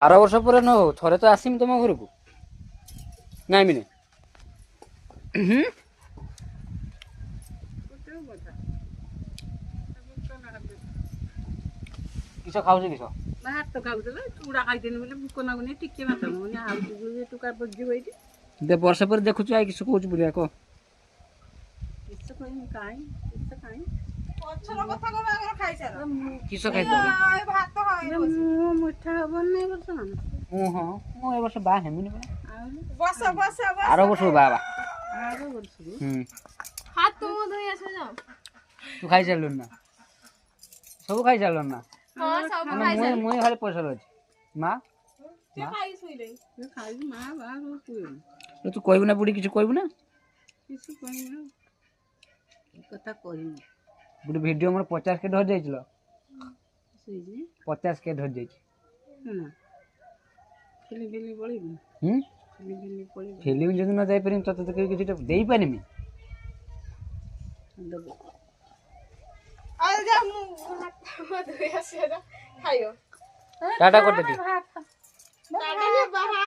ଆର ବର୍ଷ ପରେ ନ ହଉ ଥରେ ତ ଆସିମି ତମ ଘରକୁ ନାଇଁ ମିନେ ହୁଁ କିସ ଖାଉଛୁ କିସ ଭାତ ଖାଉଥିଲେ ଚୁଡ଼ା ଖାଇଦେନି ବୋଲି ଭୋକ ନାଗୁନି ଟିକେ ଭାତ ନଉନି ଆଉ ତୁ କା ବଜିବ ଏଇଠି ବର୍ଷେ ପରେ ଦେଖୁଛୁ ଆଇ କିସ କହୁଛୁ ବୁଲିବା କହ କିସ କହିବି କାଇଁ କିସ କାଇଁ ପଛର କଥା କଣ ଆଗର ଖାଇସାର କିସ ଖାଇଛୁ ଭାତ ଖାଇ ମୁଁ ମିଠା ହବନି ନାଇଁ ବର୍ଷ ନା ମୁଁ ହଁ ମୁଁ ଏ ବର୍ଷ ବାହା ହେମିନି ପରା ବସ ବସ ଆର ବର୍ଷକୁ ବାହା ଆର ବର୍ଷରୁ ହାତ ମୁହଁ ଧୋଇ ଆସ ଯାଅ। ତୁ ଖାଇସାରିଲୁନି ନା ସବୁ ଖାଇସାରିଲୁନି ନା ହଁ ସବୁ ମାନେ ମୁଇଁ ଖାଲି ପଇସାରେ ଅଛି ମା ଖାଇ ଶୋଇଲେ ଖାଇବି ମା ବା କହିବି ତୁ କହିବୁ ନା ବୁଢ଼ୀ କିଛି କହିବୁ ନା କିଛି କହିବି ନା କଥା କହିବି ଗୋଟେ ଭିଡ଼ିଓ ମୋର 50K ଧରି ଯାଇଥିଲ ସେଇଛି 50K ଧରି ଯାଇଛି ନା ଫିଲି ଫିଲି ପଳେଇବି ହୁଁ ଫିଲି ଫିଲି ପଳେଇବି ଫିଲ୍ମ ଯଦି ନ ଯାଇପାରିବି ତତେ ତ କିଛିଟା ଦେଇପାରିମି ଦେବ ଆଉ ଯା ମୁଁ ହାତ ଧୋଇ ଆସିବା ଖାଇବ ଟାଟା କରିଦେବି ବାହା